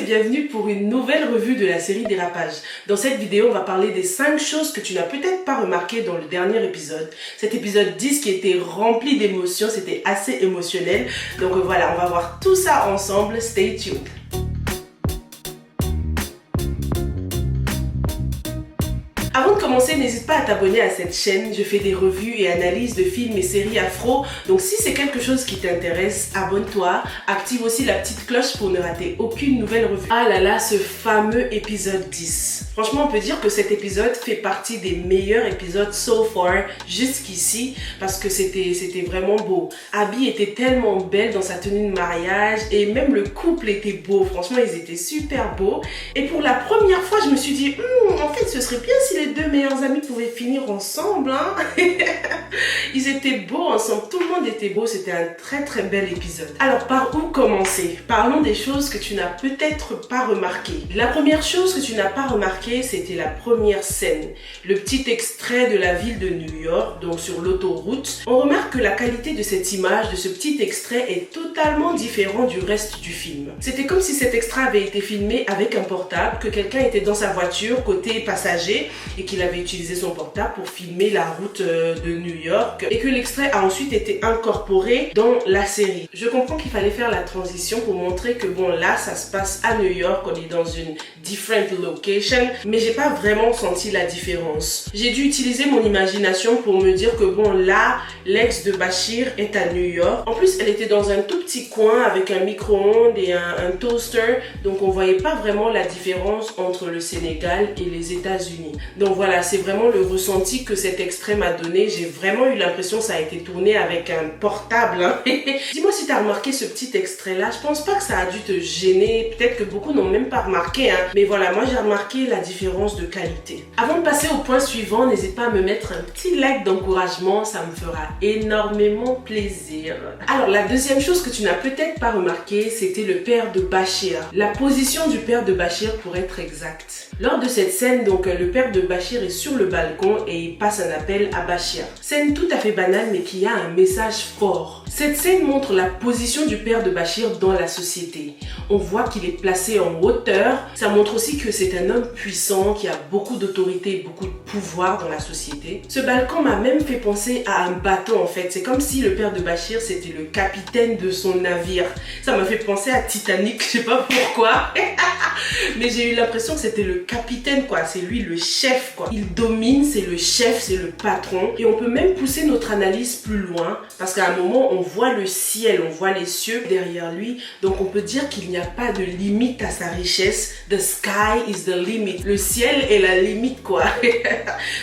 bienvenue pour une nouvelle revue de la série Dérapage. Dans cette vidéo, on va parler des 5 choses que tu n'as peut-être pas remarquées dans le dernier épisode. Cet épisode 10 qui était rempli d'émotions, c'était assez émotionnel. Donc voilà, on va voir tout ça ensemble. Stay tuned. Avant de commencer, n'hésite pas à t'abonner à cette chaîne. Je fais des revues et analyses de films et séries afro. Donc si c'est quelque chose qui t'intéresse, abonne-toi. Active aussi la petite cloche pour ne rater aucune nouvelle revue. Ah là là, ce fameux épisode 10. Franchement, on peut dire que cet épisode fait partie des meilleurs épisodes so far jusqu'ici parce que c'était vraiment beau. Abby était tellement belle dans sa tenue de mariage et même le couple était beau. Franchement, ils étaient super beaux. Et pour la première fois, je me suis dit, en fait, ce serait bien si les deux meilleurs amis pouvaient finir ensemble. Hein? Ils étaient beaux ensemble. Tout le monde était beau. C'était un très très bel épisode. Alors, par où commencer? Parlons des choses que tu n'as peut-être pas remarquées. La première chose que tu n'as pas remarqué, c'était la première scène. Le petit extrait de la ville de New York, donc sur l'autoroute. On remarque que la qualité de cette image, de ce petit extrait, est totalement différent du reste du film. C'était comme si cet extrait avait été filmé avec un portable, que quelqu'un était dans sa voiture, côté passager, et qu'il avait utilisé son portable pour filmer la route de New York, et que l'extrait a ensuite été incorporé dans la série. Je comprends qu'il fallait faire la transition pour montrer que bon, là, ça se passe à New York, on est dans une different location, mais j'ai pas vraiment senti la différence. J'ai dû utiliser mon imagination pour me dire que bon, là, l'ex de Bashir est à New York. En plus, elle était dans un tout petit coin avec un micro-ondes et un toaster, donc on voyait pas vraiment la différence entre le Sénégal et les États-Unis. Donc voilà, c'est vraiment le ressenti que cet extrait m'a donné. J'ai vraiment eu l'impression que ça a été tourné avec un portable. Hein. Dis-moi si tu as remarqué ce petit extrait-là. Je pense pas que ça a dû te gêner. Peut-être que beaucoup n'ont même pas remarqué. Hein. Mais voilà, moi j'ai remarqué la différence de qualité. Avant de passer au point suivant, n'hésite pas à me mettre un petit like d'encouragement. Ça me fera énormément plaisir. Alors, la deuxième chose que tu n'as peut-être pas remarqué, c'était le père de Bashir. La position du père de Bashir pour être exact. Lors de cette scène, donc le père de Bashir est sur le balcon et il passe un appel à Bashir. Scène tout à fait banale mais qui a un message fort. Cette scène montre la position du père de Bashir dans la société. On voit qu'il est placé en hauteur. Ça montre aussi que c'est un homme puissant qui a beaucoup d'autorité et beaucoup de pouvoir dans la société. Ce balcon m'a même fait penser à un bateau en fait. C'est comme si le père de Bashir c'était le capitaine de son navire. Ça m'a fait penser à Titanic, je sais pas pourquoi. Mais j'ai eu l'impression que c'était le capitaine quoi. C'est lui le chef quoi. Il domine, c'est le chef, c'est le patron. Et on peut même pousser notre analyse plus loin parce qu'à un moment on voit le ciel, on voit les cieux derrière lui. Donc on peut dire qu'il n'y a pas de limite à sa richesse. The sky is the limit. Le ciel est la limite quoi.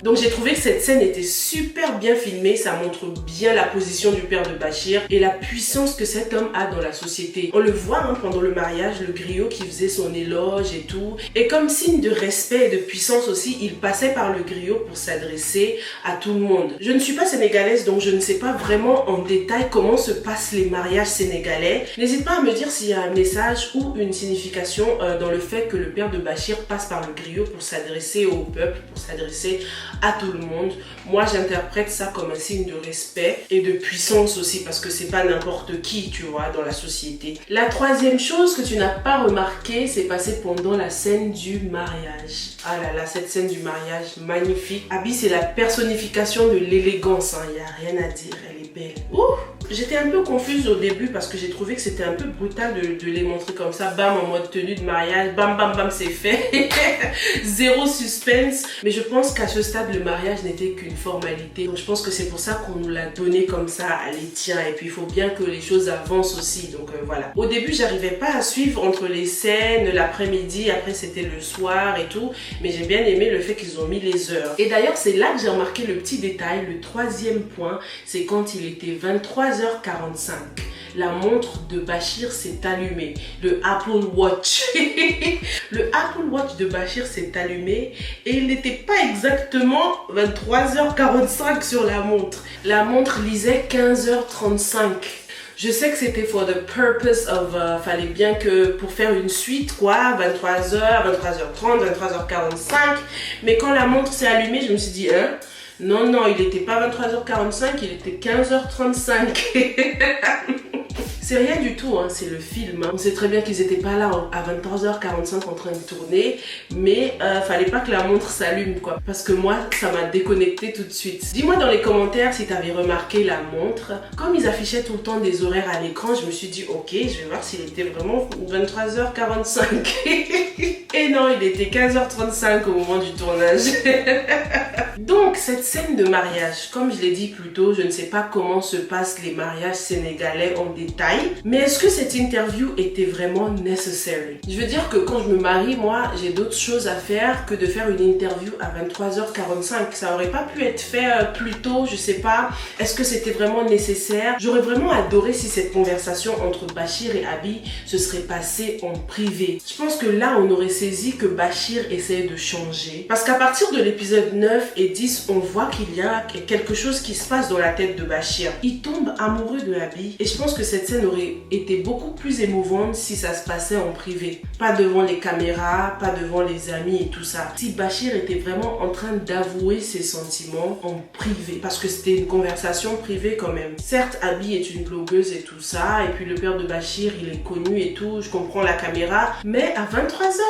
Donc j'ai trouvé que cette scène était super bien filmée. Ça montre bien la position du père de Bashir et la puissance que cet homme a dans la société. On le voit hein, pendant le mariage, le griot qui faisait son éloge et tout. Et comme signe de respect et de puissance aussi, il passait par le griot pour s'adresser à tout le monde. Je ne suis pas sénégalaise donc je ne sais pas vraiment en détail comment se passent les mariages sénégalais. N'hésite pas à me dire s'il y a un message ou une signification dans le fait que le père de Bashir passe par le griot pour s'adresser au peuple, pour s'adresser à tout le monde. Moi j'interprète ça comme un signe de respect et de puissance aussi parce que c'est pas n'importe qui tu vois dans la société. La troisième chose que tu n'as pas remarqué, c'est passé pendant la scène du mariage. Ah là là, cette scène du mariage magnifique. Abby c'est la personnification de l'élégance, hein. Il n'y a rien à dire, elle est belle. Ouh! J'étais un peu confuse au début parce que j'ai trouvé que c'était un peu brutal de les montrer comme ça, bam, en mode tenue de mariage, bam, bam, bam, c'est fait. Zéro suspense. Mais je pense qu'à ce stade, le mariage n'était qu'une formalité. Donc je pense que c'est pour ça qu'on nous l'a donné comme ça, allez, tiens. Et puis il faut bien que les choses avancent aussi. Donc voilà. Au début, j'arrivais pas à suivre entre les scènes, l'après-midi, après c'était le soir et tout. Mais j'ai bien aimé le fait qu'ils ont mis les heures. Et d'ailleurs, c'est là que j'ai remarqué le petit détail. Le troisième point, c'est quand il était 23h45. La montre de Bashir s'est allumée. Le Apple Watch. Le Apple Watch de Bashir s'est allumé et il n'était pas exactement 23h45 sur la montre. La montre lisait 15h35. Je sais que c'était for the purpose of, fallait bien que pour faire une suite quoi, 23h, 23h30, 23h45. Mais quand la montre s'est allumée, je me suis dit, hein? Non, non, il n'était pas 23h45, il était 15h35. C'est rien du tout, hein, c'est le film. Hein. On sait très bien qu'ils étaient pas là à 23h45 en train de tourner, mais fallait pas que la montre s'allume quoi, parce que moi ça m'a déconnecté tout de suite. Dis-moi dans les commentaires si t'avais remarqué la montre. Comme ils affichaient tout le temps des horaires à l'écran, je me suis dit ok, je vais voir s'il était vraiment 23h45. Et non, il était 15h35 au moment du tournage. Donc cette scène de mariage, comme je l'ai dit plus tôt, je ne sais pas comment se passent les mariages sénégalais en détail, mais est-ce que cette interview était vraiment nécessaire? Je veux dire que quand je me marie, moi, j'ai d'autres choses à faire que de faire une interview à 23h45. Ça aurait pas pu être fait plus tôt, je sais pas. Est-ce que c'était vraiment nécessaire? J'aurais vraiment adoré si cette conversation entre Bachir et Abi se serait passée en privé. Je pense que là, on aurait saisi que Bachir essayait de changer. Parce qu'à partir de l'épisode 9 et 10, on voit qu'il y a quelque chose qui se passe dans la tête de Bachir. Il tombe amoureux de Abi et je pense que cette scène aurait été beaucoup plus émouvante si ça se passait en privé. Pas devant les caméras, pas devant les amis et tout ça. Si Bachir était vraiment en train d'avouer ses sentiments en privé. Parce que c'était une conversation privée quand même. Certes, Abi est une blogueuse et tout ça, et puis le père de Bachir, il est connu et tout, je comprends la caméra, mais à 23h.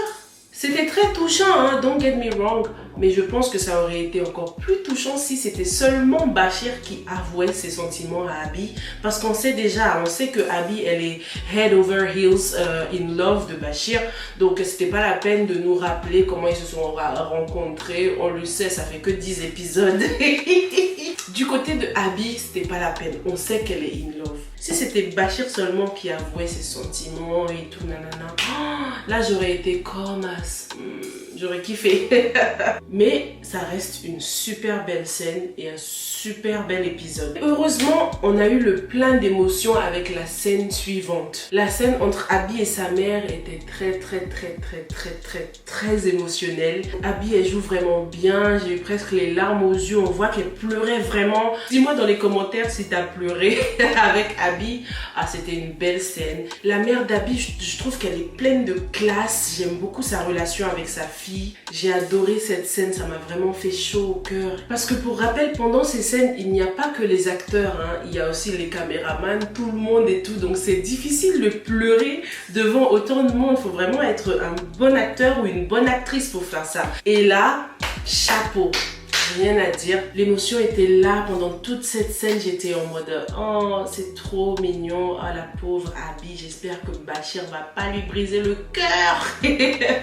C'était très touchant, hein, don't get me wrong, mais je pense que ça aurait été encore plus touchant si c'était seulement Bachir qui avouait ses sentiments à Abi, parce qu'on sait déjà, on sait que Abi, elle est head over heels in love de Bachir, donc c'était pas la peine de nous rappeler comment ils se sont rencontrés, on le sait, ça fait que 10 épisodes. Du côté de Abi, c'était pas la peine, on sait qu'elle est in love. Si c'était Bachir seulement qui avouait ses sentiments et tout, nanana, là j'aurais été comme as. J'aurais kiffé. Mais ça reste une super belle scène et un super bel épisode. Heureusement, on a eu le plein d'émotions avec la scène suivante. La scène entre Abi et sa mère était très émotionnelle. Abi, elle joue vraiment bien. J'ai eu presque les larmes aux yeux. On voit qu'elle pleurait vraiment. Dis-moi dans les commentaires si t'as pleuré avec Abi. Ah, c'était une belle scène. La mère d'Abi, je trouve qu'elle est pleine de classe. J'aime beaucoup sa relation avec sa fille. J'ai adoré cette scène, ça m'a vraiment fait chaud au cœur. Parce que pour rappel, pendant ces scènes, il n'y a pas que les acteurs, hein. Il y a aussi les caméramans, tout le monde et tout. Donc c'est difficile de pleurer devant autant de monde. Il faut vraiment être un bon acteur ou une bonne actrice pour faire ça. Et là, chapeau. Rien à dire, l'émotion était là pendant toute cette scène. J'étais en mode oh c'est trop mignon, oh la pauvre Abi, j'espère que Bachir va pas lui briser le cœur.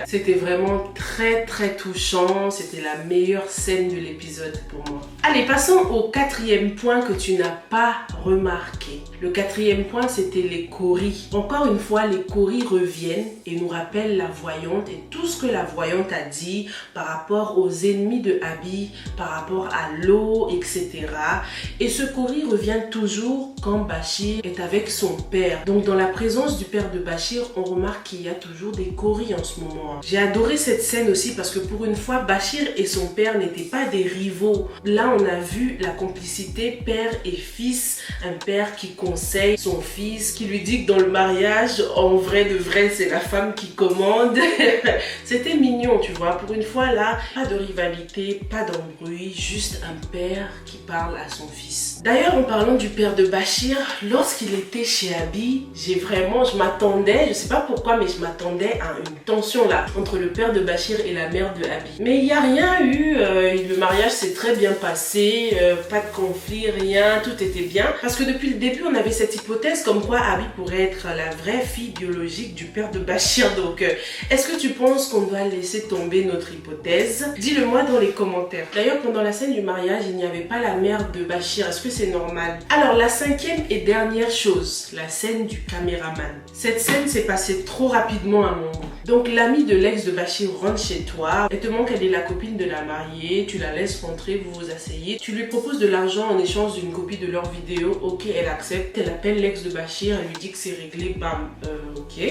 C'était vraiment très touchant, c'était la meilleure scène de l'épisode pour moi. Allez, passons au quatrième point que tu n'as pas remarqué. Le quatrième point, c'était les Coris. Encore une fois, les Coris reviennent et nous rappellent la voyante et tout ce que la voyante a dit par rapport aux ennemis de Abi, par rapport à l'eau, etc. Et ce Cori revient toujours quand Bachir est avec son père. Donc dans la présence du père de Bachir, on remarque qu'il y a toujours des Coris en ce moment. J'ai adoré cette scène aussi parce que pour une fois, Bachir et son père n'étaient pas des rivaux. Là, on a vu la complicité père et fils. Un père qui conseille son fils, qui lui dit que dans le mariage, en vrai de vrai, c'est la femme qui commande. C'était mignon, tu vois. Pour une fois, là, pas de rivalité, pas d'embrouille, juste un père qui parle à son fils. D'ailleurs, en parlant du père de Bachir, lorsqu'il était chez Abi, je m'attendais, je sais pas pourquoi, mais je m'attendais à une tension là, entre le père de Bachir et la mère de Abi. Mais il n'y a rien eu, le mariage s'est très bien passé, pas de conflit, rien, tout était bien. Parce que depuis le début, on avait cette hypothèse comme quoi Abi pourrait être la vraie fille biologique du père de Bachir. Donc, est-ce que tu penses qu'on doit laisser tomber notre hypothèse? Dis-le moi dans les commentaires. D'ailleurs, pendant la scène du mariage, il n'y avait pas la mère de Bachir. Est-ce que c'est normal? Alors, la cinquième et dernière chose, la scène du caméraman. Cette scène s'est passée trop rapidement à mon goût. Donc, l'amie de l'ex de Bachir rentre chez toi. Elle te montre qu'elle est la copine de la mariée. Tu la laisses rentrer, vous vous asseyez. Tu lui proposes de l'argent en échange d'une copie de leur vidéo. Ok, elle accepte. Elle appelle l'ex de Bachir. Elle lui dit que c'est réglé. Bam. Ok.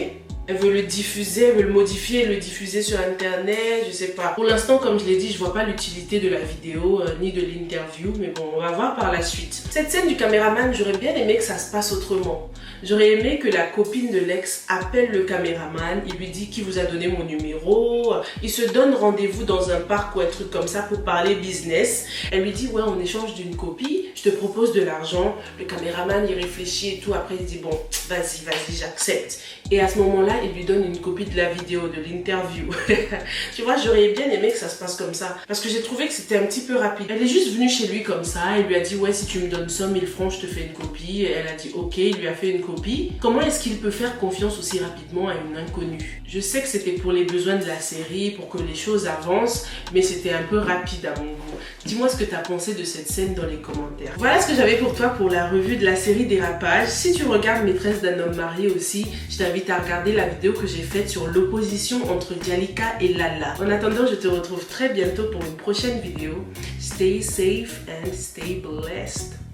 Elle veut le diffuser, elle veut le modifier, le diffuser sur internet, je sais pas. Pour l'instant, comme je l'ai dit, je vois pas l'utilité de la vidéo ni de l'interview, mais bon, on va voir par la suite. Cette scène du caméraman, j'aurais bien aimé que ça se passe autrement. J'aurais aimé que la copine de l'ex appelle le caméraman, il lui dit qui vous a donné mon numéro, il se donne rendez-vous dans un parc ou un truc comme ça pour parler business. Elle lui dit ouais, on échange d'une copie, je te propose de l'argent. Le caméraman il réfléchit et tout, après il dit bon, vas-y, j'accepte. Et à ce moment-là, il lui donne une copie de la vidéo, de l'interview. Tu vois, j'aurais bien aimé que ça se passe comme ça. Parce que j'ai trouvé que c'était un petit peu rapide. Elle est juste venue chez lui comme ça. Elle lui a dit, ouais, si tu me donnes 100 000 francs, je te fais une copie. Et elle a dit, ok, il lui a fait une copie. Comment est-ce qu'il peut faire confiance aussi rapidement à une inconnue? Je sais que c'était pour les besoins de la série, pour que les choses avancent, mais c'était un peu rapide à mon goût. Dis-moi ce que tu as pensé de cette scène dans les commentaires. Voilà ce que j'avais pour toi pour la revue de la série Dérapage. Si tu regardes Maîtresse d'un homme marié aussi, je t'invite à regarder la vidéo que j'ai faite sur l'opposition entre Djalika et Lala. En attendant, je te retrouve très bientôt pour une prochaine vidéo. Stay safe and stay blessed.